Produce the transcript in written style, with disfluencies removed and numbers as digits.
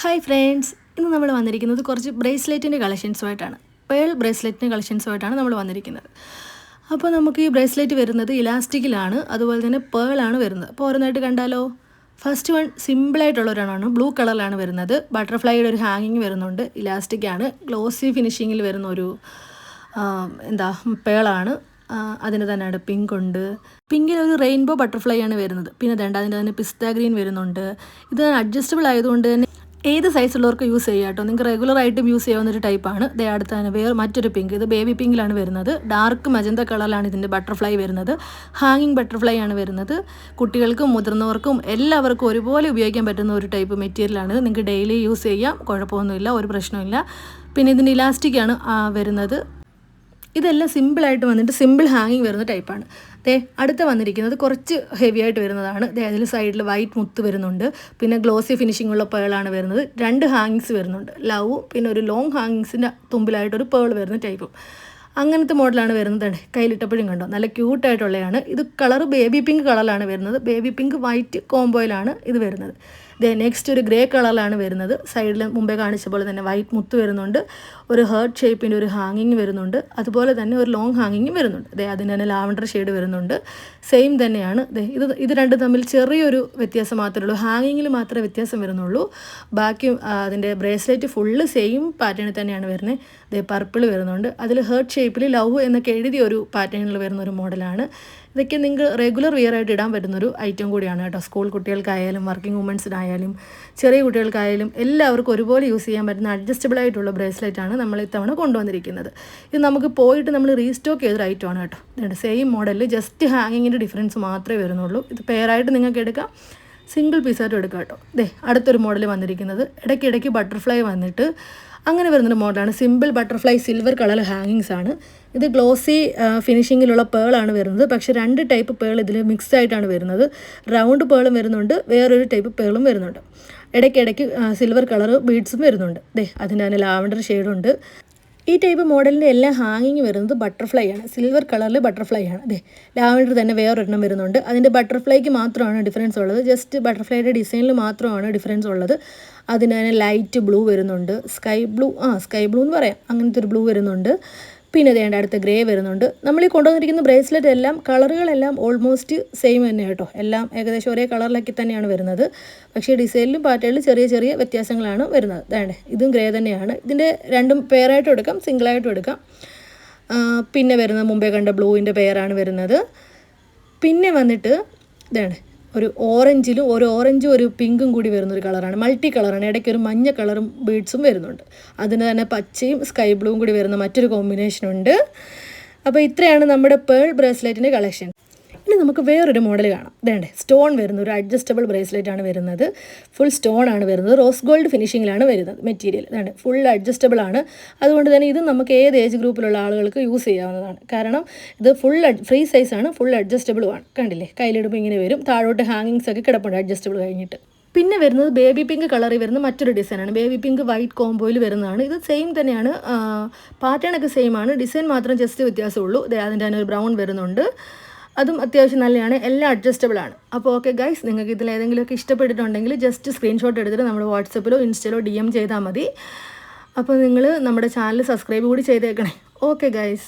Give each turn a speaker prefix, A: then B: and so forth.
A: Hi friends, ഇന്ന് നമ്മൾ വന്നിരിക്കുന്നത് കുറച്ച് ബ്രേസ്ലെറ്റിൻ്റെ കളക്ഷൻസുമായിട്ടാണ്. പേൾ ബ്രേസ്ലെറ്റിൻ്റെ കളക്ഷൻസുമായിട്ടാണ് നമ്മൾ വന്നിരിക്കുന്നത്. അപ്പോൾ നമുക്ക് ഈ ബ്രേസ്ലെറ്റ് വരുന്നത് ഇലാസ്റ്റിക്കിലാണ്, അതുപോലെ തന്നെ പേളാണ് വരുന്നത്. അപ്പോൾ ഓരോന്നായിട്ട് കണ്ടാലോ. ഫസ്റ്റ് വൺ സിമ്പിളായിട്ടുള്ള ഒരെണ്ണമാണ്, ബ്ലൂ കളറിലാണ് വരുന്നത്. ബട്ടർഫ്ലൈയുടെ ഒരു ഹാങ്ങിങ് വരുന്നുണ്ട്, ഇലാസ്റ്റിക്കാണ്, ഗ്ലോസി ഫിനിഷിങ്ങിൽ വരുന്ന ഒരു പേളാണ്. അതിന് തന്നെയാണ് പിങ്ക് ഉണ്ട്. പിങ്കിൽ ഒരു റെയിൻബോ ബട്ടർഫ്ലൈ ആണ് വരുന്നത്. പിന്നെ അതിൻ്റെ തന്നെ പിസ്ത ഗ്രീൻ വരുന്നുണ്ട്. ഇത് അഡ്ജസ്റ്റബിൾ ആയതുകൊണ്ട് തന്നെ ഏത് സൈസുള്ളവർക്ക് യൂസ് ചെയ്യാം കേട്ടോ. നിങ്ങൾക്ക് റെഗുലറായിട്ടും യൂസ് ചെയ്യാവുന്നൊരു ടൈപ്പാണ്. ദേ അടുത്ത് തന്നെ മറ്റൊരു പിങ്ക്, ഇത് ബേബി പിങ്കിലാണ് വരുന്നത്. ഡാർക്ക് മജന്ത കളറിലാണ് ഇതിൻ്റെ ബട്ടർഫ്ലൈ വരുന്നത്. ഹാങ്ങിങ് ബട്ടർഫ്ലൈ ആണ് വരുന്നത്. കുട്ടികൾക്കും മുതിർന്നവർക്കും എല്ലാവർക്കും ഒരുപോലെ ഉപയോഗിക്കാൻ പറ്റുന്ന ഒരു ടൈപ്പ് മെറ്റീരിയലാണ്. നിങ്ങൾക്ക് ഡെയിലി യൂസ് ചെയ്യാം, കുഴപ്പമൊന്നുമില്ല, ഒരു പ്രശ്നമില്ല. പിന്നെ ഇതിൻ്റെ ഇലാസ്റ്റിക്കാണ് വരുന്നത്. ഇതെല്ലാം സിമ്പിളായിട്ട് വന്നിട്ട് സിമ്പിൾ ഹാങ്ങിങ് വരുന്ന ടൈപ്പാണ്. അടുത്ത് വന്നിരിക്കുന്നത് കുറച്ച് ഹെവി ആയിട്ട് വരുന്നതാണ്. അതിൽ സൈഡിൽ വൈറ്റ് മുത്ത് വരുന്നുണ്ട്. പിന്നെ ഗ്ലോസി ഫിനിഷിംഗ് ഉള്ള പേളാണ് വരുന്നത്. 2 ഹാങ്ങിങ്സ് വരുന്നുണ്ട്, ലവും പിന്നെ ഒരു ലോങ് ഹാങ്ങിങ്സിൻ്റെ തുമ്പിലായിട്ടൊരു പേൾ വരുന്ന ടൈപ്പും. അങ്ങനത്തെ മോഡലാണ് വരുന്നത്. കയ്യിലിട്ടപ്പോഴും കണ്ടോ, നല്ല ക്യൂട്ടായിട്ടുള്ളതാണ്. ഇത് കളർ ബേബി പിങ്ക് കളറിലാണ് വരുന്നത്. ബേബി പിങ്ക് വൈറ്റ് കോംബോയിലാണ് ഇത് വരുന്നത്. നെക്സ്റ്റ് ഒരു ഗ്രേ കളറിലാണ് വരുന്നത്. സൈഡിൽ മുമ്പേ കാണിച്ച പോലെ തന്നെ വൈറ്റ് മുത്ത് വരുന്നുണ്ട്. ഒരു ഹേർട്ട് ഷേപ്പിൻ്റെ ഒരു ഹാങ്ങിങ് വരുന്നുണ്ട്. അതുപോലെ തന്നെ ഒരു ലോങ് ഹാങ്ങിങ്ങും വരുന്നുണ്ട്. അതിന് തന്നെ ലാവൻഡർ ഷെയ്ഡ് വരുന്നുണ്ട്. സെയിം തന്നെയാണ്. ഇത് രണ്ടും തമ്മിൽ ചെറിയൊരു വ്യത്യാസം മാത്രമേ ഉള്ളൂ. ഹാങ്ങിങ്ങിൽ മാത്രമേ വ്യത്യാസം വരുന്നുള്ളൂ. ബാക്കി അതിൻ്റെ ബ്രേസ്ലെറ്റ് ഫുള്ള് സെയിം പാറ്റേണിൽ തന്നെയാണ് വരുന്നത്. പർപ്പിൾ വരുന്നുണ്ട്. അതിൽ ഹേർട്ട് ഷേപ്പിൽ ലവ് എന്നൊക്കെ എഴുതിയ ഒരു പാറ്റേണിൽ വരുന്ന ഒരു മോഡലാണ്. ഇതൊക്കെ നിങ്ങൾക്ക് റെഗുലർ വിയർ ആയിട്ട് ഇടാൻ പറ്റുന്നൊരു ഐറ്റം കൂടിയാണ് കേട്ടോ. സ്കൂൾ കുട്ടികൾക്കായാലും വർക്കിംഗ് വുമൻസിനായാലും ചെറിയ കുട്ടികൾക്കായാലും എല്ലാവർക്കും ഒരുപോലെ യൂസ് ചെയ്യാൻ പറ്റുന്ന അഡ്ജസ്റ്റബിൾ ആയിട്ടുള്ള ബ്രേസ്ലെറ്റാണ് നമ്മൾ ഇത്തവണ കൊണ്ടുവന്നിരിക്കുന്നത്. ഇത് നമുക്ക് പോയിട്ട് നമ്മൾ റീസ്റ്റോക്ക് ചെയ്തൊരു ഐറ്റമാണ് കേട്ടോ. സെയിം മോഡലിൽ ജസ്റ്റ് ഹാങ്ങിങ്ങിൻ്റെ ഡിഫറൻസ് മാത്രമേ വരുന്നുള്ളൂ. ഇത് പെയറായിട്ട് നിങ്ങൾക്ക് എടുക്കാം, സിംഗിൾ പീസായിട്ടും എടുക്കാം കേട്ടോ. അടുത്തൊരു മോഡൽ വന്നിരിക്കുന്നത് ഇടയ്ക്കിടയ്ക്ക് ബട്ടർഫ്ലൈ വന്നിട്ട് അങ്ങനെ വരുന്നൊരു മോഡലാണ്. സിമ്പിൾ ബട്ടർഫ്ലൈ സിൽവർ കളർ ഹാങ്ങിങ്സ് ആണ്. ഇത് ഗ്ലോസി ഫിനിഷിങ്ങിലുള്ള പേളാണ് വരുന്നത്. പക്ഷേ 2 ടൈപ്പ് പേൾ ഇതിൽ മിക്സ് ആയിട്ടാണ് വരുന്നത്. റൗണ്ട് പേളും വരുന്നുണ്ട്, വേറൊരു ടൈപ്പ് പേളും വരുന്നുണ്ട്. ഇടയ്ക്കിടയ്ക്ക് സിൽവർ കളർ ബീഡ്സും വരുന്നുണ്ട്. അതിൻ്റെ തന്നെ ലാവൻഡർ ഷെയ്ഡുണ്ട്. ഈ ടൈപ്പ് മോഡലിൻ്റെ എല്ലാം ഹാങ്ങിങ് വരുന്നത് ബട്ടർഫ്ലൈ ആണ്. സിൽവർ കളറിൽ ബട്ടർഫ്ലൈ ആണ്. ലാവൻഡർ തന്നെ വേറൊരെണ്ണം വരുന്നുണ്ട്. അതിൻ്റെ ബട്ടർഫ്ലൈക്ക് മാത്രമാണ് ഡിഫറൻസ് ഉള്ളത്. ജസ്റ്റ് ബട്ടർഫ്ലൈയുടെ ഡിസൈനിൽ മാത്രമാണ് ഡിഫറൻസ് ഉള്ളത്. അതിന് തന്നെ ലൈറ്റ് ബ്ലൂ വരുന്നുണ്ട്, സ്കൈ ബ്ലൂ എന്ന് പറയാം, അങ്ങനത്തെ ഒരു ബ്ലൂ വരുന്നുണ്ട്. പിന്നെ അടുത്ത ഗ്രേ വരുന്നുണ്ട്. നമ്മൾ ഈ കൊണ്ടുവന്നിരിക്കുന്ന ബ്രേസ്ലെറ്റ് എല്ലാം കളറുകളെല്ലാം ഓൾമോസ്റ്റ് സെയിം തന്നെ കേട്ടോ. എല്ലാം ഏകദേശം ഒരേ കളറിലാക്കി തന്നെയാണ് വരുന്നത്. പക്ഷേ ഡിസൈനിലും പാറ്റേണിലും ചെറിയ ചെറിയ വ്യത്യാസങ്ങളാണ് വരുന്നത്. ഇതും ഗ്രേ തന്നെയാണ്. ഇതിൻ്റെ രണ്ടും പെയറായിട്ടും എടുക്കാം, സിംഗിളായിട്ടും എടുക്കാം. പിന്നെ വരുന്നത് മുമ്പേ കണ്ട ബ്ലൂവിൻ്റെ പെയറാണ് വരുന്നത്. പിന്നെ വന്നിട്ട് ഒരു ഓറഞ്ചിലും ഒരു പിങ്കും കൂടി വരുന്നൊരു കളറാണ്. മൾട്ടി കളറാണ്. ഇടയ്ക്ക് ഒരു മഞ്ഞ കളറും ബീഡ്സും വരുന്നുണ്ട്. അതിന് തന്നെ പച്ചയും സ്കൈ ബ്ലൂവും കൂടി വരുന്ന മറ്റൊരു കോമ്പിനേഷനുണ്ട്. അപ്പോൾ ഇത്രയാണ് നമ്മുടെ പേൾ ബ്രേസ്ലെറ്റിൻ്റെ കളക്ഷൻ. ഇനി നമുക്ക് വേറൊരു മോഡൽ കാണാം. സ്റ്റോൺ വരുന്ന ഒരു അഡ്ജസ്റ്റബിൾ ബ്രേസ്ലെറ്റ് ആണ് വരുന്നത്. ഫുൾ സ്റ്റോൺ ആണ് വരുന്നത്. റോസ് ഗോൾഡ് ഫിനിഷിങ്ങിലാണ് വരുന്നത് മെറ്റീരിയൽ. ഫുൾ അഡ്ജസ്റ്റബിൾ ആണ്. അതുകൊണ്ട് തന്നെ ഇത് നമുക്ക് ഏത് ഏജ് ഗ്രൂപ്പിലുള്ള ആളുകൾക്ക് യൂസ് ചെയ്യാവുന്നതാണ്. കാരണം ഇത് ഫ്രീ സൈസാണ്, ഫുൾ അഡ്ജസ്റ്റബിളുമാണ്. കണ്ടില്ലേ, കയ്യിലിടുമ്പോൾ ഇങ്ങനെ വരും. താഴോട്ട് ഹാങ്ങിങ്സ് ഒക്കെ കിടപ്പുണ്ട് അഡ്ജസ്റ്റബിൾ കഴിഞ്ഞിട്ട്. പിന്നെ വരുന്നത് ബേബി പിങ്ക് കളറിൽ വരുന്ന മറ്റൊരു ഡിസൈനാണ്. ബേബി പിങ്ക് വൈറ്റ് കോംബോയിൽ വരുന്നതാണ്. ഇത് സെയിം തന്നെയാണ്, പാറ്റേണൊക്കെ സെയിം ആണ്, ഡിസൈൻ മാത്രം ജസ്റ്റ് വ്യത്യാസമുള്ളൂ. അതിൻ്റെ തന്നെ ഒരു ബ്രൗൺ വരുന്നുണ്ട്. അതും അത്യാവശ്യം നല്ലതാണ്. എല്ലാം അഡ്ജസ്റ്റബിൾ ആണ്. അപ്പോൾ ഓക്കെ ഗൈസ്, നിങ്ങൾക്ക് ഇതിലേതെങ്കിലുമൊക്കെ ഇഷ്ടപ്പെട്ടിട്ടുണ്ടെങ്കിൽ ജസ്റ്റ് സ്ക്രീൻഷോട്ട് എടുത്തിട്ട് നമ്മുടെ വാട്സപ്പിലോ ഇൻസ്റ്റയിലോ DM ചെയ്താൽ മതി. അപ്പോൾ നിങ്ങൾ നമ്മുടെ ചാനൽ സബ്സ്ക്രൈബ് കൂടി ചെയ്തേക്കണേ. Okay guys.